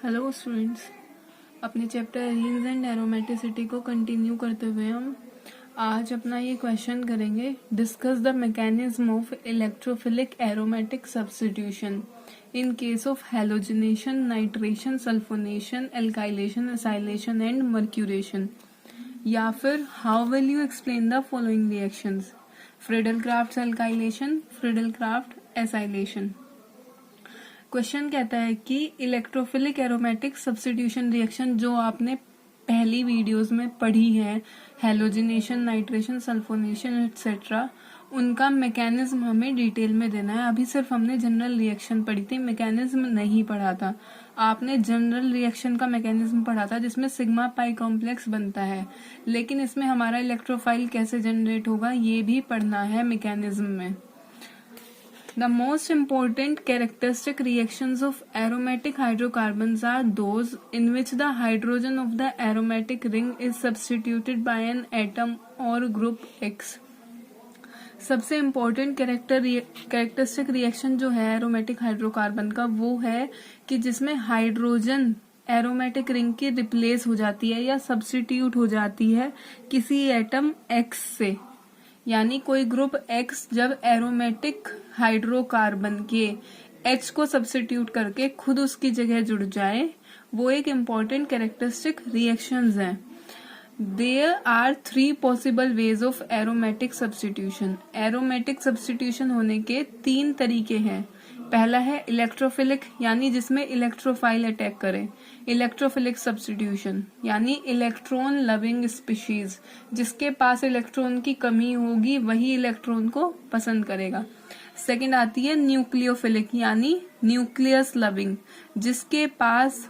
Hello students, अपने chapter arenes and aromaticity को continue करते हुए हम आज अपना ये क्वेश्चन करेंगे। Discuss the mechanism of electrophilic aromatic substitution in case of halogenation, nitration, sulphonation, alkylation, acylation and mercuration. या फिर how will you explain the following reactions? Friedel-Crafts alkylation, Friedel-Crafts acylation. Question कहता है कि इलेक्ट्रोफिलिक एरोमेटिक सब्स्टिट्यूशन रिएक्शन जो आपने पहली videos में पढ़ी है, हैलोजिनेशन, नाइट्रेशन, सल्फोनेशन एक्सेट्रा, उनका मैकेनिज्म हमें डिटेल में देना है। अभी सिर्फ हमने जनरल रिएक्शन पढ़ी थी, मैकेनिज्म नहीं पढ़ा था। आपने जनरल रिएक्शन का मैकेनिज्म पढ़ा था जिसमें सिग्मा पाई कॉम्प्लेक्स बनता है, लेकिन इसमें हमारा इलेक्ट्रोफाइल कैसे जनरेट होगा ये भी पढ़ना है मैकेनिज्म में। The most important characteristic reactions of aromatic hydrocarbons are those in which the hydrogen of the aromatic ring is substituted by an atom or group X. सबसे इम्पोर्टेंट कैरेक्टरिस्टिक रिएक्शन जो है aromatic hydrocarbon का वो है कि जिसमें hydrogen aromatic ring की replace हो जाती है या सब्स्टिट्यूट हो जाती है किसी एटम X से। यानी कोई ग्रुप X जब एरोमेटिक हाइड्रोकार्बन के H को सब्स्टिट्यूट करके खुद उसकी जगह जुड़ जाए, वो एक इम्पॉर्टेंट कैरेक्टरिस्टिक रिएक्शंस हैं। There are 3 possible ways of aromatic substitution. Aromatic substitution होने के 3 तरीके हैं। पहला है इलेक्ट्रोफिलिक, यानी जिसमें इलेक्ट्रोफाइल अटैक करे। इलेक्ट्रोफिलिक सब्स्टिट्यूशन यानी इलेक्ट्रॉन लविंग स्पीशीज, जिसके पास इलेक्ट्रॉन की कमी होगी वही इलेक्ट्रॉन को पसंद करेगा। सेकंड आती है न्यूक्लियोफिलिक, यानी न्यूक्लियस लविंग, जिसके पास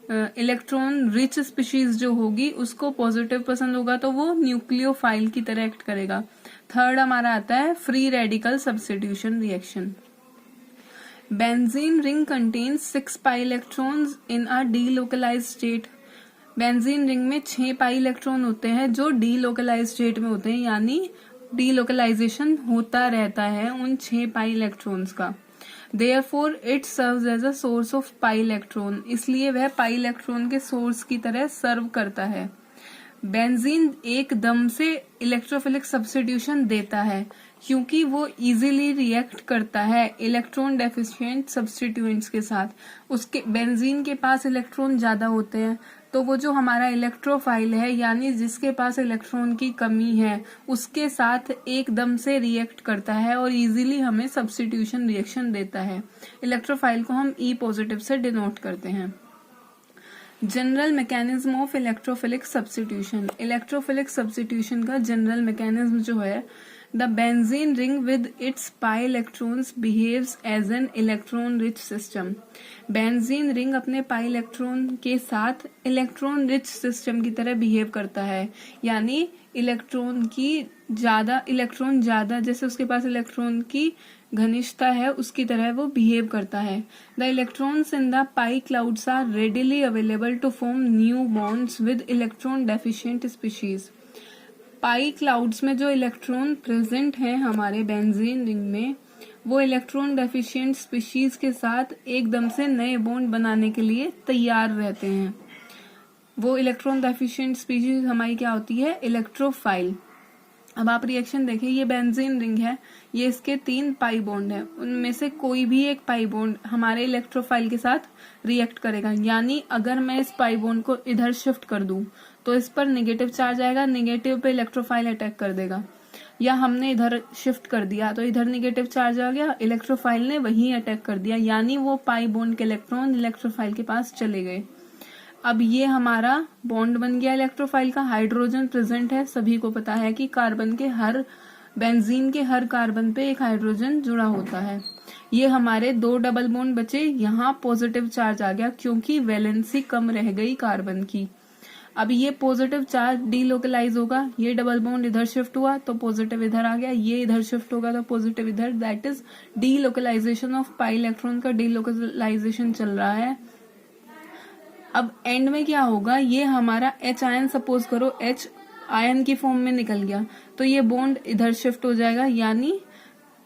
इलेक्ट्रॉन रिच स्पीशीज जो होगी उसको पॉजिटिव पसंद होगा तो वो न्यूक्लियोफाइल की तरह एक्ट करेगा। थर्ड हमारा आता है free radical substitution reaction. Benzene ring contains 6 pi electrons in a delocalised state. Benzene ring में 6 पाई इलेक्ट्रॉन होते हैं जो डीलोकलाइज्ड स्टेट में होते हैं, यानी डीलोकलाइजेशन होता रहता है उन 6 पाई इलेक्ट्रॉन्स का। Therefore it serves as a source of pi electron, इसलिए वह पाई इलेक्ट्रॉन के सोर्स की तरह सर्व करता है। बेंजीन एकदम से इलेक्ट्रोफिलिक सब्स्टिट्यूशन देता है क्योंकि वो इजीली रिएक्ट करता है इलेक्ट्रॉन डेफिशिएंट सब्स्टिट्यूएंट्स के साथ। उसके बेंजीन के पास इलेक्ट्रॉन ज्यादा होते हैं, तो वो जो हमारा इलेक्ट्रोफाइल है यानी जिसके पास इलेक्ट्रॉन की कमी है उसके साथ एकदम से रिएक्ट करता है और इजीली हमें सब्स्टिट्यूशन रिएक्शन देता है। इलेक्ट्रोफाइल को हम ई पॉजिटिव से डिनोट करते हैं। General mechanism of electrophilic substitution. Electrophilic substitution का जनरल मैकेनिज्म जो है, the benzene ring with its pi electrons behaves as an electron rich system. Benzene ring अपने पाई इलेक्ट्रॉन के साथ इलेक्ट्रॉन रिच सिस्टम की तरह बिहेव करता है, यानी इलेक्ट्रॉन ज्यादा जैसे उसके पास इलेक्ट्रॉन की घनिष्ठता है उसकी तरह वो बिहेव करता है। The electrons in the pi clouds are readily available to form new bonds with electron deficient species. Pi clouds में जो इलेक्ट्रॉन प्रेजेंट हैं हमारे बेंजीन रिंग में, वो इलेक्ट्रॉन डेफिशिएंट स्पीशीज के साथ एकदम से नए बॉन्ड बनाने के लिए तैयार रहते हैं। वो इलेक्ट्रॉन डेफिशिएंट स्पीशीज हमारी क्या होती है? इलेक्ट्रोफाइल। अब आप रिएक्शन देखिए, ये बेंजीन रिंग है, ये इसके 3 पाई बॉन्ड है, उनमें से कोई भी एक पाई बॉन्ड हमारे इलेक्ट्रोफाइल के साथ रिएक्ट करेगा। यानी अगर मैं इस पाई बॉन्ड को इधर शिफ्ट कर दूं तो इस पर नेगेटिव चार्ज आएगा, नेगेटिव पे इलेक्ट्रोफाइल अटैक कर देगा। या हमने इधर शिफ्ट कर दिया तो इधर नेगेटिव चार्ज आ गया, इलेक्ट्रोफाइल ने वहीं अटैक कर दिया, यानी वो पाई बॉन्ड के इलेक्ट्रॉन इलेक्ट्रोफाइल के पास चले गए। अब ये हमारा बॉन्ड बन गया इलेक्ट्रोफाइल का। हाइड्रोजन प्रेजेंट है, सभी को पता है कि बेंजीन के हर कार्बन पे एक हाइड्रोजन जुड़ा होता है। ये हमारे 2 डबल बॉन्ड बचे, यहाँ पॉजिटिव चार्ज आ गया क्योंकि वैलेंसी कम रह गई कार्बन की। अब ये पॉजिटिव चार्ज डीलोकलाइज होगा, ये डबल बॉन्ड इधर शिफ्ट हुआ तो पॉजिटिव इधर आ गया, ये इधर शिफ्ट होगा तो पॉजिटिव इधर। That is delocalisation of pi electron का डीलोकलाइजेशन चल रहा है। अब एंड में क्या होगा, ये हमारा H आयन, सपोज करो H आयन की फॉर्म में निकल गया तो ये बॉन्ड इधर शिफ्ट हो जाएगा, यानी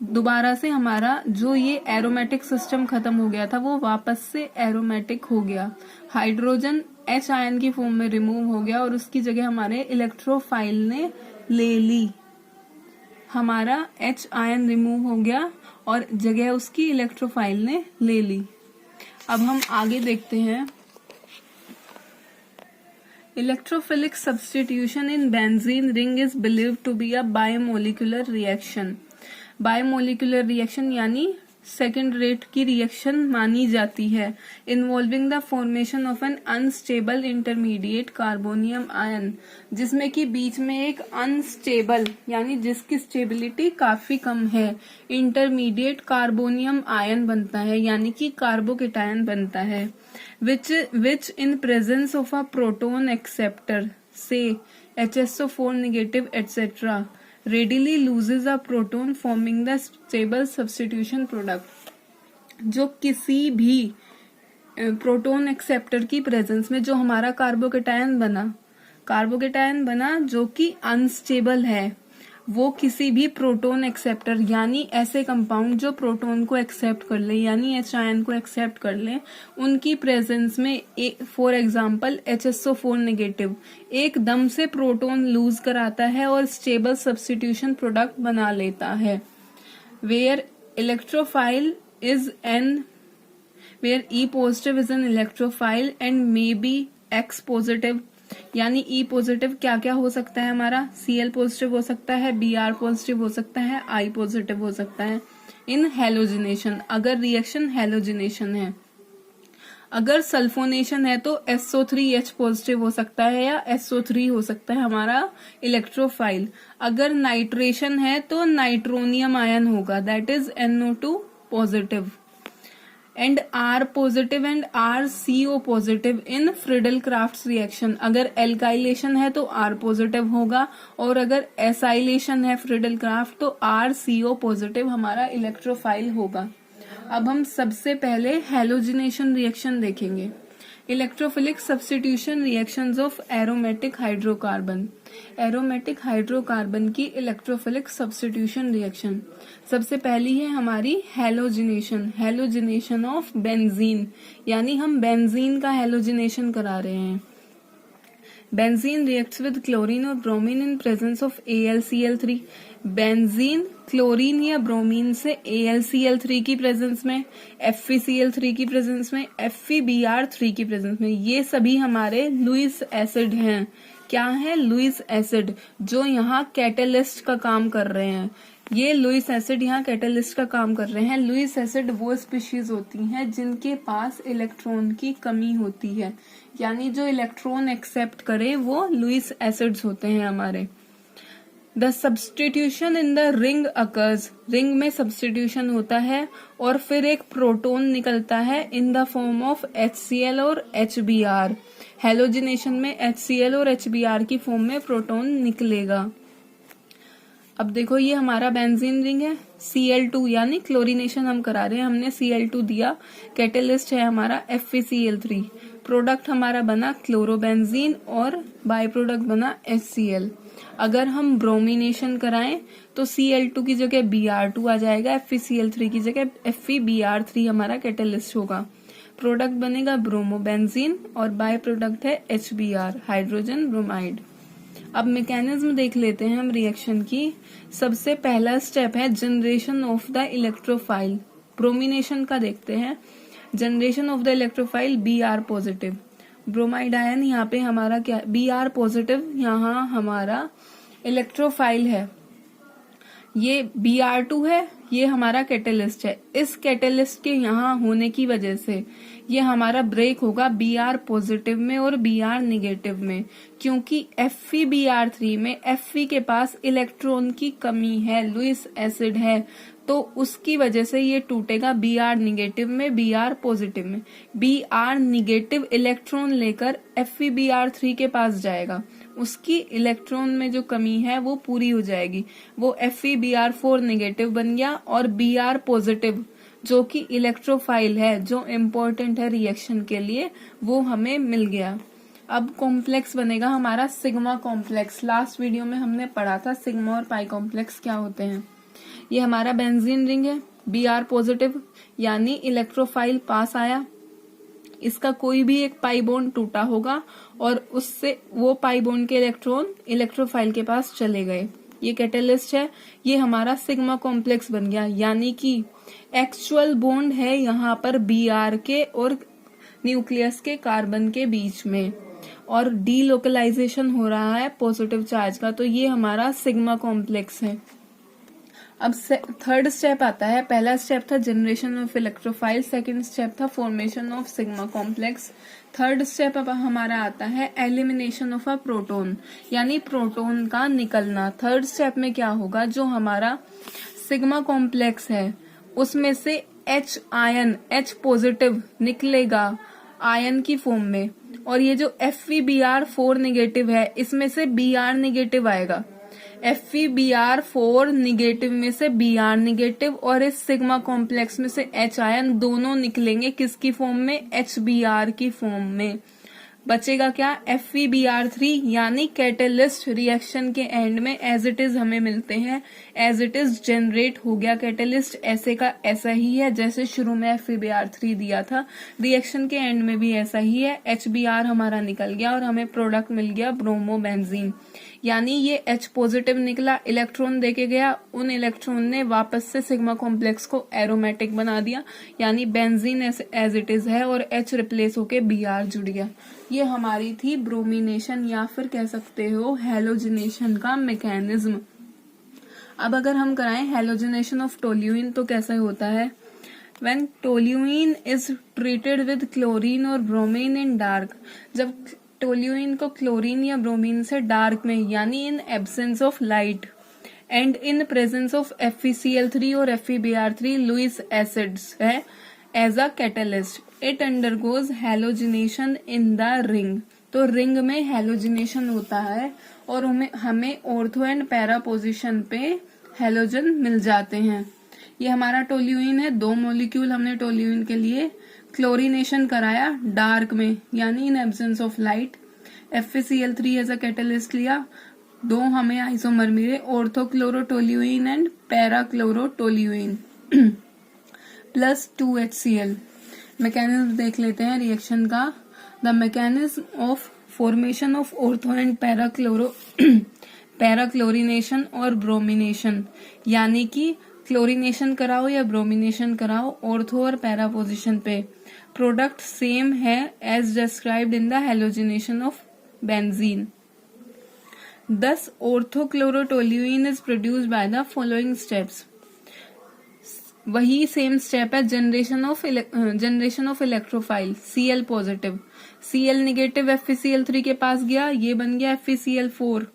दोबारा से हमारा जो ये एरोमेटिक सिस्टम खत्म हो गया था वो वापस से एरोमेटिक हो गया। हाइड्रोजन H आयन की फॉर्म में रिमूव हो गया और उसकी जगह हमारे इलेक्ट्रोफाइल ने ले ली। हमारा H आयन रिमूव हो गया और जगह उसकी इलेक्ट्रोफाइल ने ले ली। अब हम आगे देखते हैं। Electrophilic substitution in benzene ring is believed to be a bimolecular reaction. Bimolecular reaction यानी सेकेंड रेट की रिएक्शन मानी जाती है, involving the formation of an unstable intermediate carbonium ion, जिसमें कि बीच में एक अनस्टेबल यानी जिसकी स्टेबिलिटी काफी कम है इंटरमीडिएट कार्बोनियम आयन बनता है, यानी कि कार्बोकेटायन बनता है, which in presence of a proton acceptor से HSO4 negative etcetera readily loses a proton forming the stable substitution product। जो किसी भी प्रोटॉन एक्सेप्टर की प्रेजेंस में जो हमारा कार्बोकेटायन बना जो कि अनस्टेबल है, वो किसी भी प्रोटॉन एक्सेप्टर यानी ऐसे कंपाउंड जो प्रोटॉन को एक्सेप्ट कर ले यानी H आयन को एक्सेप्ट कर ले, उनकी प्रेजेंस में फॉर एग्जांपल HSO4 नेगेटिव एकदम से प्रोटॉन लूज कराता है और स्टेबल सब्स्टिट्यूशन प्रोडक्ट बना लेता है। Where electrophile is an where E positive is an electrophile and may be X positive, यानी E पॉजिटिव क्या क्या हो सकता है हमारा, Cl पॉजिटिव हो सकता है, Br पॉजिटिव हो सकता है, I पॉजिटिव हो सकता है इन हेलोजिनेशन, अगर रिएक्शन हेलोजिनेशन है। अगर सल्फोनेशन है तो SO3H पॉजिटिव हो सकता है या SO3 हो सकता है हमारा इलेक्ट्रोफाइल। अगर नाइट्रेशन है तो नाइट्रोनियम आयन होगा, that is NO2 positive and R positive and RCO positive in Friedel Crafts reaction. अगर एल्काइलेशन है तो R पॉजिटिव होगा और अगर एसाइलेशन है फ्रिडल क्राफ्ट तो RCO पॉजिटिव हमारा इलेक्ट्रोफाइल होगा। अब हम सबसे पहले हेलोजिनेशन रिएक्शन देखेंगे। Electrophilic substitution reactions of aromatic hydrocarbon. Aromatic hydrocarbon की इलेक्ट्रोफिलिक सब्स्टिट्यूशन रिएक्शन सबसे पहली है हमारी हेलोजिनेशन ऑफ बेंजीन, यानी हम बेंजीन का हेलोजिनेशन करा रहे हैं। बेंजीन रिएक्ट्स विद क्लोरीन और bromine in presence of AlCl3। Benzene chlorine या ब्रोमीन से AlCl3 की प्रेजेंस में, FeCl3 की प्रेजेंस में, FeBr3 की प्रेजेंस में, ये सभी हमारे लुईस एसिड हैं। क्या है? लुईस एसिड, जो यहाँ कैटेलिस्ट का काम कर रहे हैं। ये लुईस एसिड यहाँ कैटेलिस्ट का काम कर रहे हैं। लुईस एसिड वो स्पीशीज होती हैं जिनके पास इलेक्ट्रॉन की कमी होती है, यानी जो इलेक्ट्रॉन एक्सेप्ट करे वो लुईस एसिड्स होते हैं हमारे। The substitution in the ring occurs, ring में सब्स्टिट्यूशन होता है और फिर एक प्रोटॉन निकलता है in the form of HCl और HBr। हेलोजिनेशन में HCl और HBr की फॉर्म में प्रोटॉन निकलेगा। अब देखो ये हमारा बेंजीन रिंग है, Cl2 यानी क्लोरीनेशन हम करा रहे हैं, हमने Cl2 दिया, कैटेलिस्ट है हमारा FeCl3, प्रोडक्ट हमारा बना क्लोरोबेंजीन और बाय प्रोडक्ट बना HCl। अगर हम ब्रोमिनेशन कराएं तो Cl2 की जगह Br2 आ जाएगा, FeCl3 की जगह FeBr3 हमारा कैटेलिस्ट होगा, प्रोडक्ट बनेगा ब्रोमोबेंजीन और बाय प्रोडक्ट है HBr, हाइड्रोजन ब्रोमाइड। अब मैकेनिज्म देख लेते हैं हम रिएक्शन की। सबसे पहला स्टेप है generation of the electrophile. Bromination का देखते हैं। Generation of the electrophile Br positive, bromide ion यहाँ पे हमारा क्या, Br पॉजिटिव, यहाँ हमारा इलेक्ट्रोफाइल है, ये Br2 है, ये हमारा कैटेलिस्ट है। इस कैटेलिस्ट के यहाँ होने की वजह से ये हमारा ब्रेक होगा Br पॉजिटिव में और Br निगेटिव में, क्योंकि FeBr3 में Fe के पास इलेक्ट्रॉन की कमी है, लुईस एसिड है, तो उसकी वजह से ये टूटेगा Br निगेटिव में Br पॉजिटिव में। Br निगेटिव इलेक्ट्रॉन लेकर FeBr3 के पास जाएगा, उसकी इलेक्ट्रॉन में जो कमी है वो पूरी हो जाएगी, वो FeBr4 निगेटिव बन गया और Br पॉजिटिव जो कि इलेक्ट्रोफाइल है, जो इम्पोर्टेंट है रिएक्शन के लिए, वो हमें मिल गया। अब कॉम्प्लेक्स बनेगा हमारा सिग्मा कॉम्प्लेक्स। लास्ट वीडियो में हमने पढ़ा था सिग्मा और पाई कॉम्प्लेक्स क्या होते हैं। ये हमारा बेंजीन रिंग है, Br पॉजिटिव, यानी इलेक्ट्रोफाइल पास आया, इसका कोई भी एक पाई बॉन्ड टूटा होगा और उससे वो पाई बॉन्ड के इलेक्ट्रॉन इलेक्ट्रोफाइल के पास चले गए। ये कैटेलिस्ट है, ये हमारा सिग्मा कॉम्प्लेक्स बन गया, यानी कि एक्चुअल बॉन्ड है यहाँ पर Br के और न्यूक्लियस के कार्बन के बीच में, और डीलोकलाइजेशन हो रहा है पॉजिटिव चार्ज का, तो ये हमारा सिग्मा कॉम्प्लेक्स है। अब थर्ड स्टेप आता है, पहला स्टेप था generation of electrophile, second step था formation of sigma complex, third step अब हमारा आता है एलिमिनेशन ऑफ अ प्रोटॉन, यानी प्रोटॉन का निकलना। थर्ड स्टेप में क्या होगा, जो हमारा सिग्मा कॉम्प्लेक्स है उसमें से H आयन, H पॉजिटिव निकलेगा आयन की फॉर्म में, और ये जो FeBr4 नेगेटिव है इसमें से Br नेगेटिव आएगा, FeBr4 निगेटिव में से Br निगेटिव, और इस सिग्मा कॉम्प्लेक्स में से H आयन दोनों निकलेंगे किसकी फॉर्म में, HBr की फॉर्म में। बचेगा क्या, FeBr3, यानी कैटेलिस्ट रिएक्शन के एंड में एज इट इज हमें मिलते हैं, एज इट इज जनरेट हो गया कैटेलिस्ट, ऐसे का ऐसा ही है जैसे शुरू में FeBr3 दिया था, रिएक्शन के एंड में भी ऐसा ही है, HBr हमारा निकल गया और हमें प्रोडक्ट मिल गया ब्रोमोबेंजीन, यानी ये H पॉजिटिव निकला, इलेक्ट्रॉन देके गया, उन इलेक्ट्रॉन ने वापस से सिग्मा कॉम्प्लेक्स को एरोमेटिक बना दिया, यानी बेंजीन एज इट इज है और H रिप्लेस होके Br जुड़ गया। ये हमारी थी ब्रोमिनेशन या फिर कह सकते हो हैलोजिनेशन का मैकेनिज्म। अब अगर हम कराएं हैलोजिनेशन ऑफ टोल्यूइन तो कैसे होता है, when toluene is treated with chlorine और ब्रोमीन इन डार्क, जब टोल्यूइन को क्लोरीन या ब्रोमीन से डार्क में, यानी in absence of light and in presence of FeCl3 और FeBr3 लुईस एसिड्स है as a catalyst, it undergoes halogenation in the ring, तो रिंग में हैलोजिनेशन होता है और हमें ऑर्थो एंड पैरा पोजिशन पे हैलोजन मिल जाते हैं। ये हमारा टोल्यूइन है, 2 मॉलिक्यूल हमने टोल्यूइन के लिए क्लोरीनेशन कराया डार्क में, यानी in absence of light, FeCl3 as a catalyst लिया, 2 हमें आइसोमर मिले, orthochlorotoluene and parachlorotoluene plus 2HCl। Mechanism देख लेते हैं रिएक्शन का। The mechanism of formation of ortho and parachlorination और ब्रोमिनेशन, यानी कि क्लोरीनेशन कराओ या ब्रोमिनेशन कराओ ऑर्थो और पैरा पोजिशन पे, प्रोडक्ट सेम है as described in the halogenation of benzene. Thus orthochlorotoluene is produced by the following steps। वही सेम स्टेप है, generation of electrophile, Cl positive, Cl negative FeCl3 के पास गया, ये बन गया FeCl4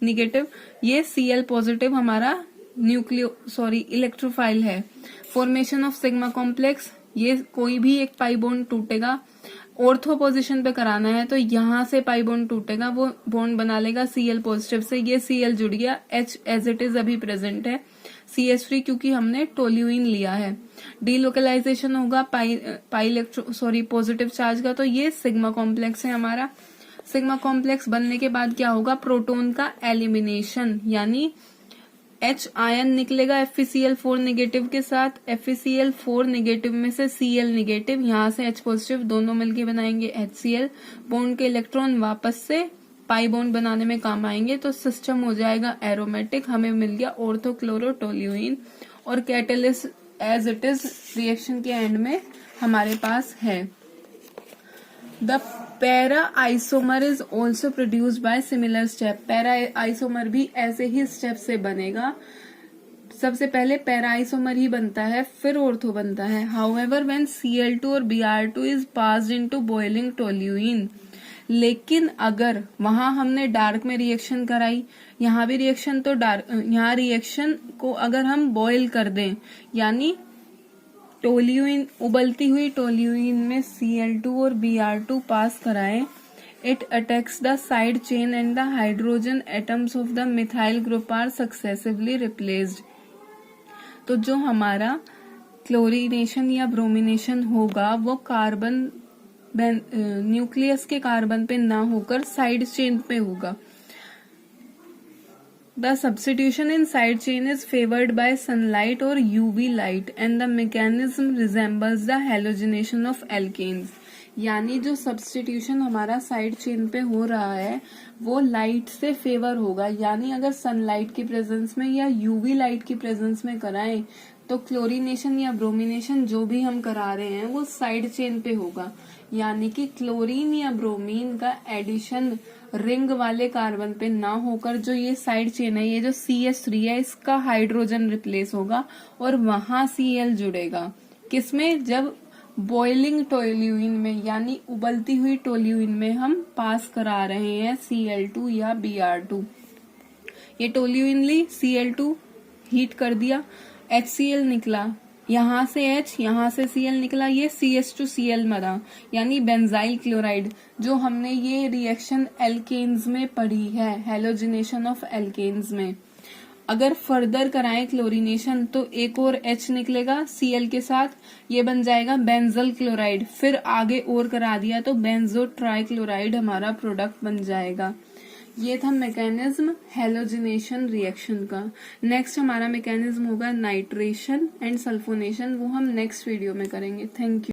निगेटिव, ये Cl पॉजिटिव हमारा इलेक्ट्रोफाइल है। फॉर्मेशन ऑफ सिग्मा कॉम्प्लेक्स, ये कोई भी एक पाई बॉन्ड टूटेगा, ऑर्थो पोजिशन पे कराना है तो यहाँ से पाई बॉन्ड टूटेगा, वो बॉन्ड बना लेगा Cl पॉजिटिव से, ये Cl जुड़ गया, H एज इट इज अभी प्रेजेंट है, CH3 क्योंकि हमने टोल्यूइन लिया है, डीलोकलाइजेशन होगा पॉजिटिव चार्ज का, तो ये सिग्मा कॉम्प्लेक्स है हमारा। सिग्मा कॉम्प्लेक्स बनने के बाद क्या होगा, प्रोटॉन का एलिमिनेशन, यानी H आयन निकलेगा FeCl4 नेगेटिव के साथ, FeCl4 नेगेटिव में से Cl नेगेटिव, यहाँ से H पॉजिटिव, दोनों मिलके बनाएंगे HCl, बॉन्ड के इलेक्ट्रॉन वापस से पाई बॉन्ड बनाने में काम आएंगे, तो सिस्टम हो जाएगा एरोमेटिक, हमें मिल गया ऑर्थोक्लोरोटोल्यूइन, और catalyst as it is reaction के एंड में हमारे पास है। The para isomer is also produced by similar step, para isomer भी ऐसे ही स्टेप से बनेगा, सबसे पहले पैरा आइसोमर ही बनता है फिर ऑर्थो बनता है। हाउएवर व्हेन Cl2 और Br2 is passed into boiling toluene, लेकिन अगर वहां हमने डार्क में रिएक्शन कराई, यहाँ भी रिएक्शन तो डार्क, यहाँ रिएक्शन को अगर हम बॉयल कर दें, यानी टोल्यूइन, उबलती हुई टोल्यूइन में Cl2 और Br2 पास कराएं, it attacks the side chain and the hydrogen atoms of the methyl group are successively replaced. तो जो हमारा क्लोरीनेशन या ब्रोमिनेशन होगा वो कार्बन न्यूक्लियस के कार्बन पे ना होकर साइड चेन पे होगा। The substitution in side chain is favored by sunlight or UV light and the mechanism resembles the halogenation of alkanes. यानी जो सब्स्टिट्यूशन हमारा साइड चेन पे हो रहा है वो लाइट से फेवर होगा, यानी अगर सनलाइट की प्रेजेंस में या यूवी लाइट की प्रेजेंस में कराएं तो क्लोरीनेशन या ब्रोमिनेशन जो भी हम करा रहे हैं वो साइड चेन पे होगा, यानी कि क्लोरीन या ब्रोमीन का एडिशन रिंग वाले कार्बन पे ना होकर जो ये साइड चेन है, ये जो CH3 है इसका हाइड्रोजन रिप्लेस होगा और वहां Cl जुड़ेगा। किसमें? जब बॉइलिंग टोल्यूइन में यानी उबलती हुई टोल्यूइन में हम पास करा रहे हैं Cl2 या Br2। ये टोल्यूइन ली, Cl2 हीट कर दिया, HCl निकला, यहाँ से H यहाँ से Cl निकला, ये CH2Cl मरा, यानी बेंजाइल क्लोराइड। जो हमने ये रिएक्शन एल्केन्स में पढ़ी है, हेलोजिनेशन ऑफ एल्केन्स में। अगर फर्दर कराएं क्लोरीनेशन तो एक और H निकलेगा Cl के साथ, ये बन जाएगा बेंजल क्लोराइड। फिर आगे और करा दिया तो बेंजो ट्राइक्लोराइड हमारा प्रोडक्ट बन जाएगा। ये था मैकेनिज्म हेलोजिनेशन रिएक्शन का। नेक्स्ट हमारा मैकेनिज्म होगा नाइट्रेशन एंड सल्फोनेशन, वो हम नेक्स्ट वीडियो में करेंगे। Thank you.